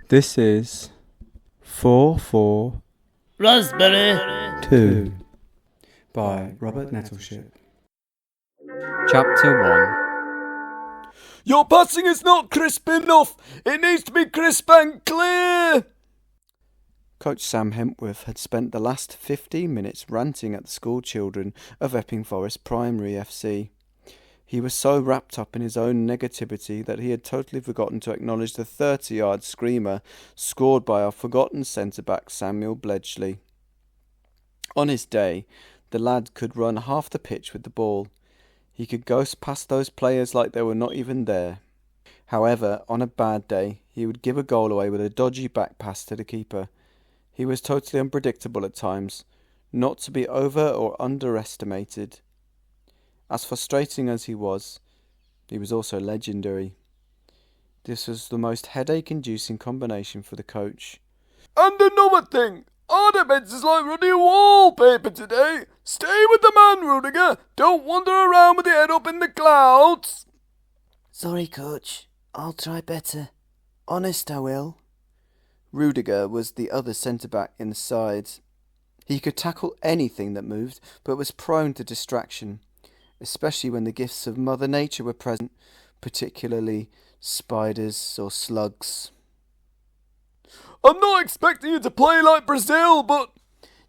This is 4-4 Raspberry 2 by Robert Nettleship. Chapter 1. Your passing is not crisp enough. It needs to be crisp and clear. Coach Sam Hempworth had spent the last 15 minutes ranting at the school children of Epping Forest Primary FC. He was so wrapped up in his own negativity that he had totally forgotten to acknowledge the 30-yard screamer scored by our forgotten centre-back Samuel Bledgley. On his day, the lad could run half the pitch with the ball. He could ghost past those players like they were not even there. However, on a bad day, he would give a goal away with a dodgy back pass to the keeper. He was totally unpredictable at times, not to be over or underestimated. As frustrating as he was also legendary. This was the most headache-inducing combination for the coach. And another thing, our defence is like running wallpaper today. Stay with the man, Rudiger. Don't wander around with your head up in the clouds. Sorry, Coach. I'll try better. Honest, I will. Rudiger was the other centre-back in the side. He could tackle anything that moved, but was prone to distraction, especially when the gifts of Mother Nature were present, particularly spiders or slugs. I'm not expecting you to play like Brazil, but...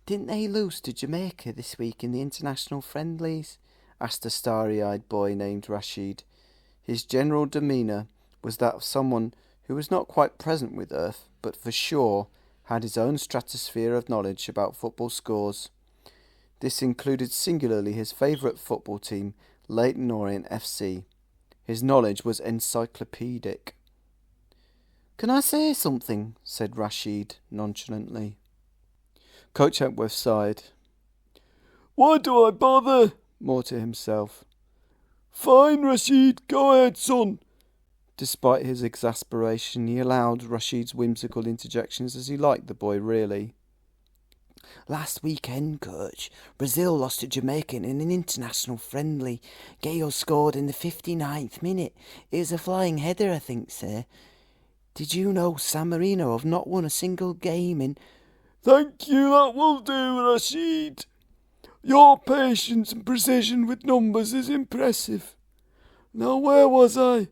Didn't they lose to Jamaica this week in the international friendlies? Asked a starry-eyed boy named Rashid. His general demeanour was that of someone who was not quite present with Earth, but for sure had his own stratosphere of knowledge about football scores. This included singularly his favourite football team, Leyton Orient FC. His knowledge was encyclopedic. Can I say something? Said Rashid nonchalantly. Coach Hempworth sighed. Why do I bother? More to himself. Fine, Rashid, go ahead, son. Despite his exasperation, he allowed Rashid's whimsical interjections as he liked the boy really. Last weekend, Coach, Brazil lost to Jamaica in an international friendly. Gale scored in the 59th minute. It was a flying header, I think, sir. Did you know San Marino have not won a single game in... Thank you, that will do, Rashid. Your patience and precision with numbers is impressive. Now, where was I?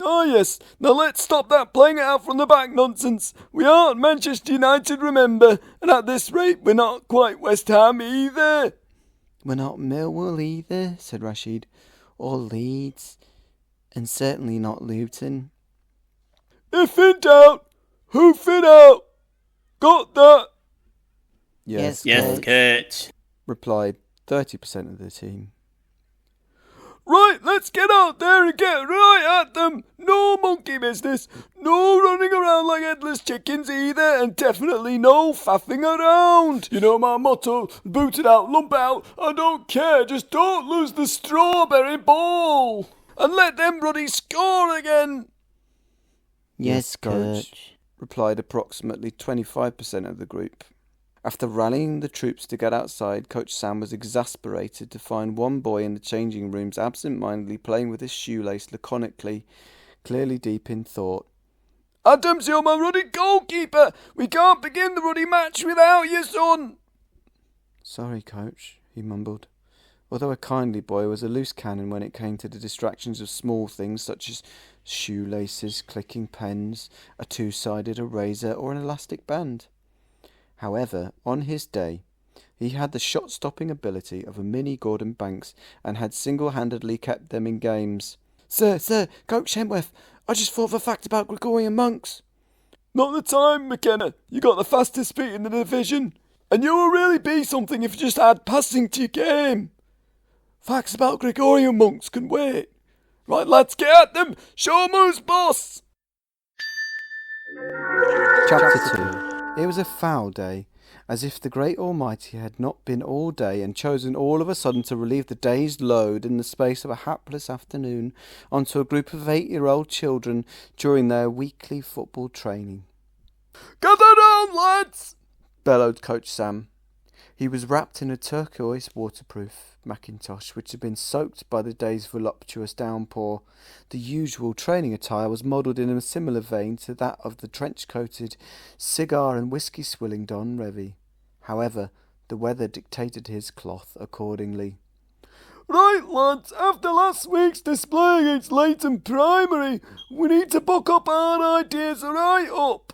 Oh yes, now let's stop that playing it out from the back nonsense. We aren't Manchester United, remember, and at this rate we're not quite West Ham either. We're not Millwall either, said Rashid, or Leeds, and certainly not Luton. If in doubt, hoof it out. Got that? Yes, Coach. Replied 30% of the team. Right, let's get out there and get right at them. No monkey business. No running around like headless chickens either, and definitely no faffing around. You know my motto, boot it out, lump out. I don't care, just don't lose the strawberry ball. And let them ruddy score again. Yes, Coach, replied approximately 25% of the group. After rallying the troops to get outside, Coach Sam was exasperated to find one boy in the changing rooms absent-mindedly playing with his shoelace laconically, clearly deep in thought. Adams, you're my ruddy goalkeeper. We can't begin the ruddy match without you, son. Sorry, Coach, he mumbled. Although a kindly boy, was a loose cannon when it came to the distractions of small things such as shoelaces, clicking pens, a two-sided eraser or an elastic band. However, on his day, he had the shot-stopping ability of a mini Gordon Banks and had single-handedly kept them in games. Sir, Coach Hempworth, I just thought of a fact about Gregorian monks. Not the time, McKenna. You got the fastest feet in the division. And you will really be something if you just add passing to your game. Facts about Gregorian monks can wait. Right, lads, get at them. Show 'em who's boss. Chapter 2. It was a foul day, as if the great Almighty had not been all day and chosen all of a sudden to relieve the day's load in the space of a hapless afternoon onto a group of 8-year-old children during their weekly football training. Gather round, lads! Bellowed Coach Sam. He was wrapped in a turquoise waterproof mackintosh which had been soaked by the day's voluptuous downpour. The usual training attire was modelled in a similar vein to that of the trench-coated, cigar and whisky-swilling Don Revy. However, the weather dictated his cloth accordingly. Right, lads, after last week's display against Leighton Primary, we need to buck up our ideas right up.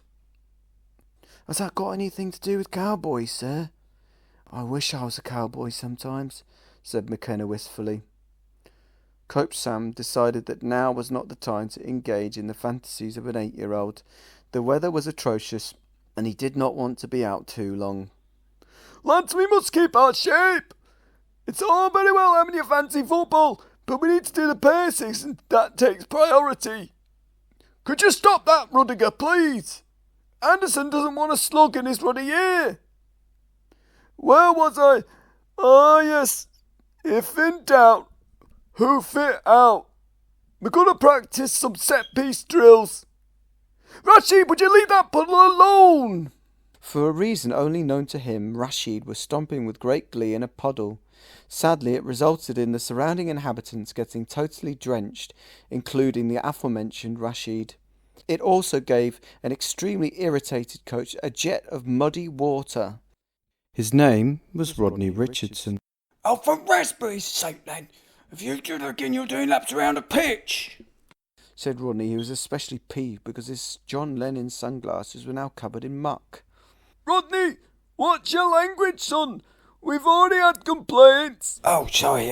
Has that got anything to do with cowboys, sir? I wish I was a cowboy sometimes, said McKenna wistfully. Coach Sam decided that now was not the time to engage in the fantasies of an 8-year-old. The weather was atrocious, and he did not want to be out too long. Lads, we must keep our shape. It's all very well having your fancy football, but we need to do the basics, and that takes priority. Could you stop that, Rudiger, please? Anderson doesn't want a slug in his ruddy ear. Where was I? Ah, yes. If in doubt, hoof it out. We're going to practice some set-piece drills. Rashid, would you leave that puddle alone? For a reason only known to him, Rashid was stomping with great glee in a puddle. Sadly, it resulted in the surrounding inhabitants getting totally drenched, including the aforementioned Rashid. It also gave an extremely irritated coach a jet of muddy water. His name was Rodney Richardson. Oh, for raspberry's sake, then! If you do it again, you're doing laps around a pitch! Said Rodney, who was especially peeved because his John Lennon sunglasses were now covered in muck. Rodney, watch your language, son. We've already had complaints. Oh, sorry,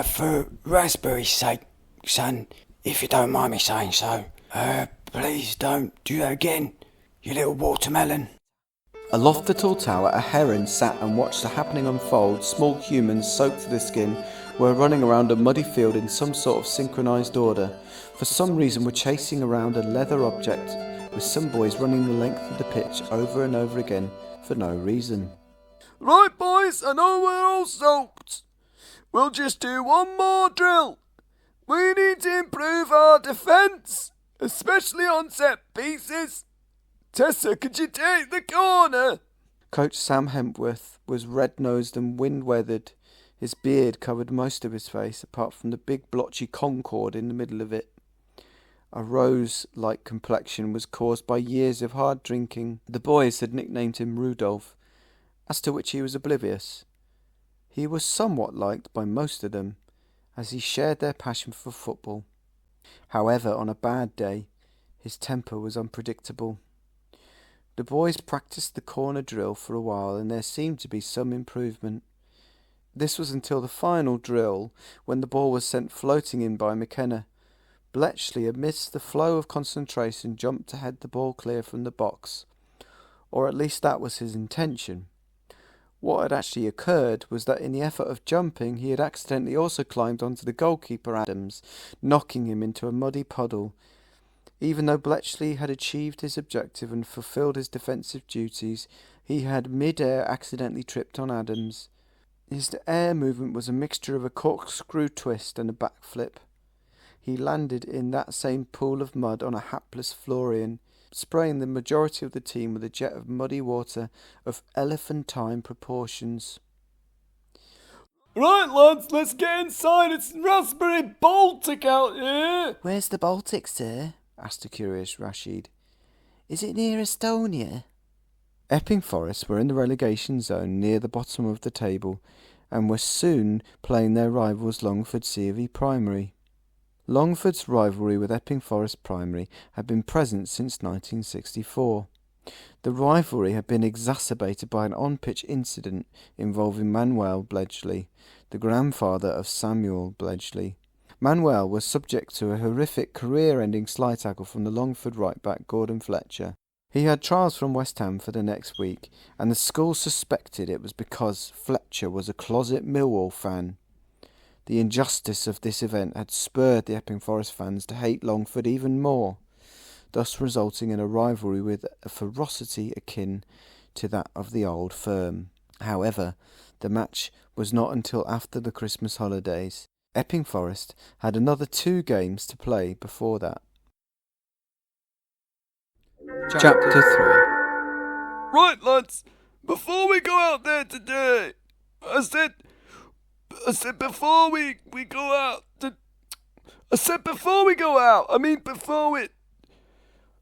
for raspberry's sake, son, if you don't mind me saying so, please don't do that again, you little watermelon. Aloft the tall tower, a heron sat and watched the happening unfold. Small humans, soaked to the skin, were running around a muddy field in some sort of synchronised order. For some reason were chasing around a leather object, with some boys running the length of the pitch over and over again for no reason. Right, boys, I know we're all soaked. We'll just do one more drill. We need to improve our defence, especially on set pieces. Tessa, could you take the corner? Coach Sam Hempworth was red-nosed and wind-weathered. His beard covered most of his face, apart from the big blotchy concord in the middle of it. A rose-like complexion was caused by years of hard drinking. The boys had nicknamed him Rudolph, as to which he was oblivious. He was somewhat liked by most of them, as he shared their passion for football. However, on a bad day, his temper was unpredictable. The boys practiced the corner drill for a while, and there seemed to be some improvement. This was until the final drill, when the ball was sent floating in by McKenna. Bletchley, amidst the flow of concentration, jumped to head the ball clear from the box. Or at least that was his intention. What had actually occurred was that in the effort of jumping, he had accidentally also climbed onto the goalkeeper Adams, knocking him into a muddy puddle. Even though Bletchley had achieved his objective and fulfilled his defensive duties, he had mid-air accidentally tripped on Adams. His air movement was a mixture of a corkscrew twist and a backflip. He landed in that same pool of mud on a hapless Florian, spraying the majority of the team with a jet of muddy water of elephantine proportions. Right, lads, let's get inside. It's raspberry Baltic out here. Where's the Baltic, sir? Asked a curious Rashid. Is it near Estonia? Epping Forest were in the relegation zone near the bottom of the table, and were soon playing their rivals Longford C of E Primary. Longford's rivalry with Epping Forest Primary had been present since 1964. The rivalry had been exacerbated by an on-pitch incident involving Manuel Bletchley, the grandfather of Samuel Bletchley. Manuel was subject to a horrific career-ending slide tackle from the Longford right-back Gordon Fletcher. He had trials from West Ham for the next week, and the school suspected it was because Fletcher was a closet Millwall fan. The injustice of this event had spurred the Epping Forest fans to hate Longford even more, thus resulting in a rivalry with a ferocity akin to that of the old firm. However, the match was not until after the Christmas holidays. Epping Forest had another 2 games to play before that. Chapter 3. Right, lads, before we go out there today, I said before we go out, before we...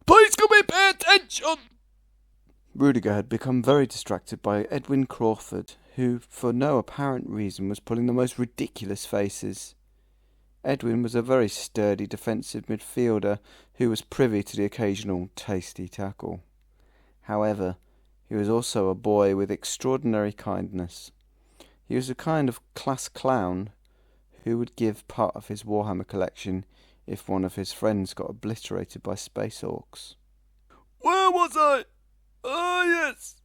Please can we pay attention? Rudiger had become very distracted by Edwin Crawford, who, for no apparent reason, was pulling the most ridiculous faces. Edwin was a very sturdy defensive midfielder who was privy to the occasional tasty tackle. However, he was also a boy with extraordinary kindness. He was a kind of class clown who would give part of his Warhammer collection if one of his friends got obliterated by space orcs. Where was I? Ah, yes.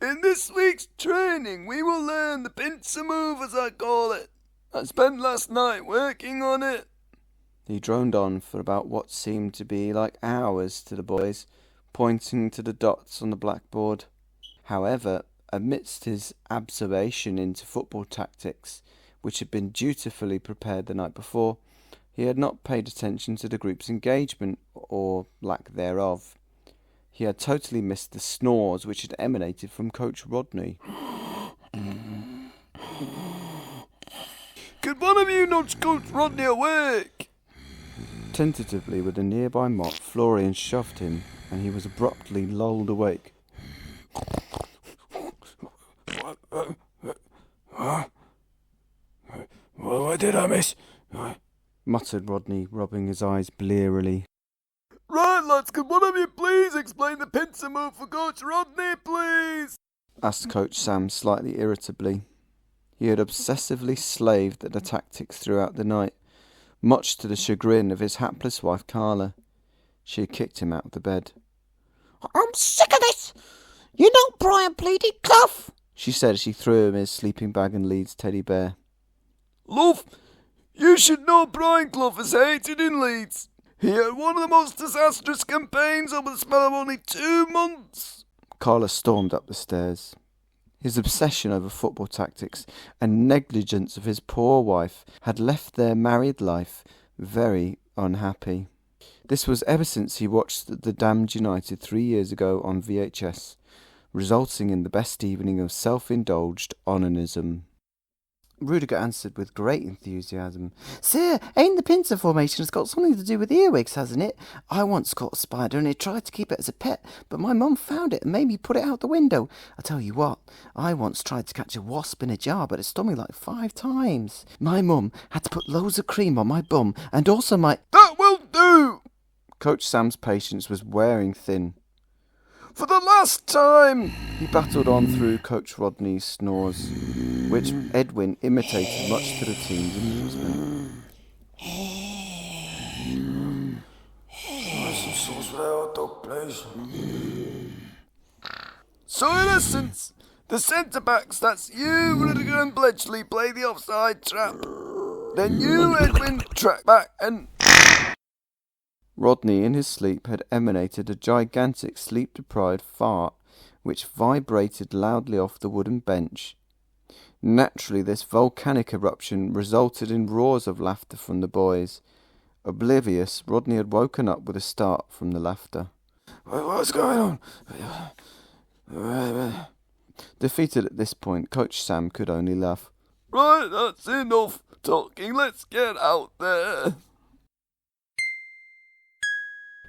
In this week's training, we will learn the pincer move, as I call it. I spent last night working on it. He droned on for about what seemed to be like hours to the boys, pointing to the dots on the blackboard. However, amidst his absorption into football tactics, which had been dutifully prepared the night before, he had not paid attention to the group's engagement, or lack thereof. He had totally missed the snores which had emanated from Coach Rodney. Could one of you nudge Coach Rodney awake? Tentatively, with a nearby mop, Florian shoved him, and he was abruptly lulled awake. What did I miss? Muttered Rodney, rubbing his eyes blearily. Right, lads, could one of you please explain the pincer move for Coach Rodney, please? Asked Coach Sam slightly irritably. He had obsessively slaved at the tactics throughout the night, much to the chagrin of his hapless wife Carla. She had kicked him out of the bed. I'm sick of this! You know Brian pleaded Clough, she said as she threw him his sleeping bag and Leeds teddy bear. Love, you should know Brian Clough is hated in Leeds. He had one of the most disastrous campaigns over the spell of only 2 months. Carla stormed up the stairs. His obsession over football tactics and negligence of his poor wife had left their married life very unhappy. This was ever since he watched The Damned United 3 years ago on VHS, resulting in the best evening of self-indulged onanism. Rudiger answered with great enthusiasm. Sir, ain't the pincer formation has got something to do with earwigs, hasn't it? I once caught a spider and I tried to keep it as a pet, but my mum found it and made me put it out the window. I tell you what, I once tried to catch a wasp in a jar, but it stung me like 5 times. My mum had to put loads of cream on my bum and also my... That will do! Coach Sam's patience was wearing thin. For the last time! He battled on through Coach Rodney's snores, which Edwin imitated much to the team's amusement. Some sauce for that hot dog, please. So in essence, the centre-backs, that's you, Rudiger and Bletchley, play the offside trap. Then you, Edwin, track back and... Rodney, in his sleep, had emanated a gigantic sleep-deprived fart, which vibrated loudly off the wooden bench. Naturally, this volcanic eruption resulted in roars of laughter from the boys. Oblivious, Rodney had woken up with a start from the laughter. What's going on? Defeated at this point, Coach Sam could only laugh. Right, that's enough talking, let's get out there.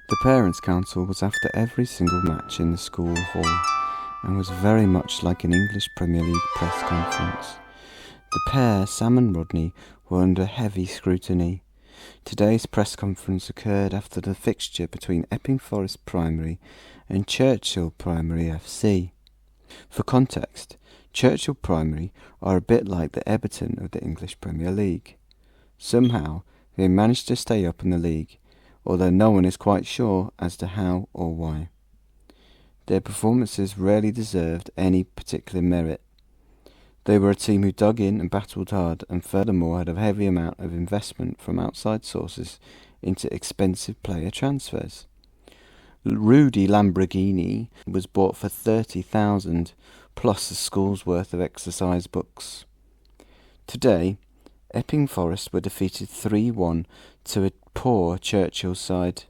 The Parents' Council was after every single match in the school hall, and was very much like an English Premier League press conference. The pair, Sam and Rodney, were under heavy scrutiny. Today's press conference occurred after the fixture between Epping Forest Primary and Churchill Primary FC. For context, Churchill Primary are a bit like the Everton of the English Premier League. Somehow, they managed to stay up in the league, although no one is quite sure as to how or why. Their performances rarely deserved any particular merit. They were a team who dug in and battled hard, and furthermore had a heavy amount of investment from outside sources into expensive player transfers. Rudy Lamborghini was bought for $30,000, plus a school's worth of exercise books. Today, Epping Forest were defeated 3-1 to a poor Churchill side.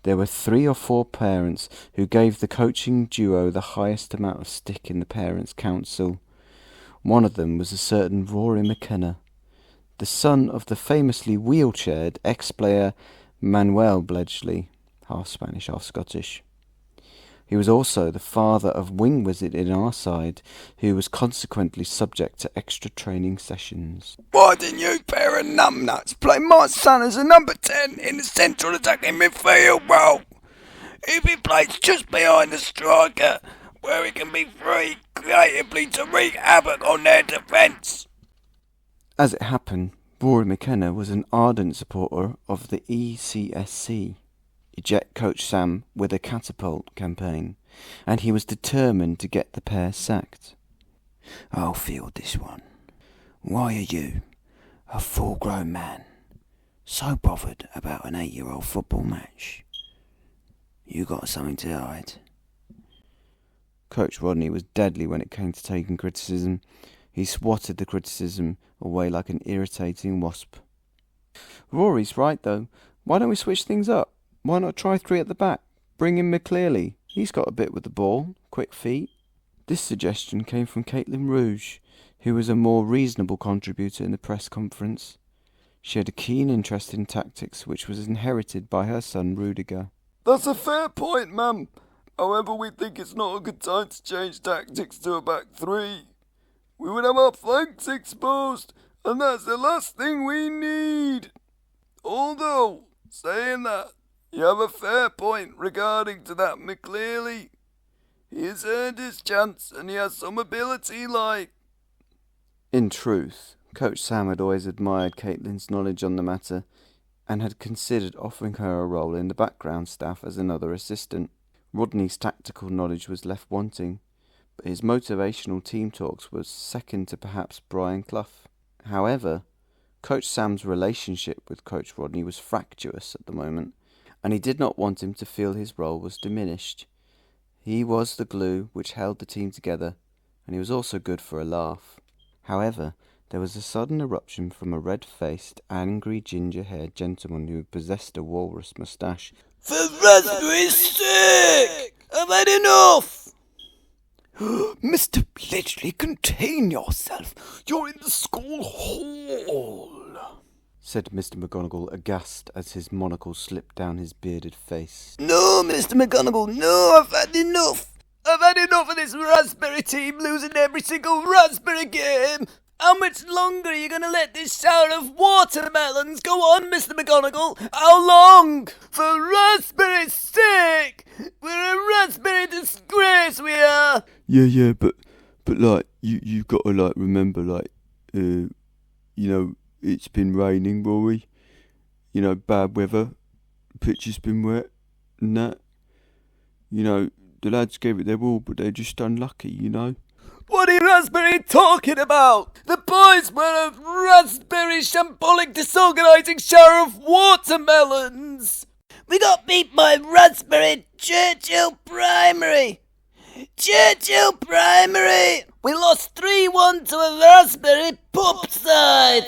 There were 3 or 4 parents who gave the coaching duo the highest amount of stick in the Parents' Council. One of them was a certain Rory McKenna, the son of the famously wheelchaired ex-player Manuel Bledgley, half Spanish, half Scottish. He was also the father of Wing Wizard in our side, who was consequently subject to extra training sessions. Why didn't you pair of numbnuts play my son as a number 10 in the central attacking midfield role? If he plays just behind the striker, where he can be free creatively to wreak havoc on their defence. As it happened, Rory McKenna was an ardent supporter of the ECSC, Eject Coach Sam with a Catapult campaign, and he was determined to get the pair sacked. I'll field this one. Why are you, a full-grown man, so bothered about an 8-year-old football match? You got something to hide? Coach Rodney was deadly when it came to taking criticism. He swatted the criticism away like an irritating wasp. Rory's right, though. Why don't we switch things up? Why not try 3 at the back? Bring in McClearly. He's got a bit with the ball, quick feet. This suggestion came from Caitlin Rouge, who was a more reasonable contributor in the press conference. She had a keen interest in tactics, which was inherited by her son Rudiger. That's a fair point, ma'am. However, we think it's not a good time to change tactics to a back 3. We would have our flanks exposed, and that's the last thing we need. Although, saying that, you have a fair point regarding to that McClearly. He has earned his chance, and he has some ability like... In truth, Coach Sam had always admired Caitlin's knowledge on the matter, and had considered offering her a role in the background staff as another assistant. Rodney's tactical knowledge was left wanting, but his motivational team talks was second to perhaps Brian Clough. However, Coach Sam's relationship with Coach Rodney was fractious at the moment, and he did not want him to feel his role was diminished. He was the glue which held the team together, and he was also good for a laugh. However, there was a sudden eruption from a red-faced, angry, ginger-haired gentleman who possessed a walrus moustache. For raspberry's sake! I've had enough! Mr. Bletchley, contain yourself. You're in the school hall, said Mr. McGonagall, aghast as his monocle slipped down his bearded face. No, Mr. McGonagall, no, I've had enough. I've had enough of this raspberry team losing every single raspberry game. How much longer are you going to let this shower of watermelons go on, Mr. McGonagall? How long? For raspberry's sake! We're a raspberry disgrace, we are! Yeah, but like, you got to, like, remember, like, you know, it's been raining, Rory. You know, bad weather. The pitch has been wet and that. You know, the lads gave it their all, but they're just unlucky, you know. What are you raspberry talking about? The boys were a raspberry shambolic disorganising shower of watermelons. We got beat by raspberry Churchill Primary. Churchill Primary. We lost 3-1 to a raspberry pup side.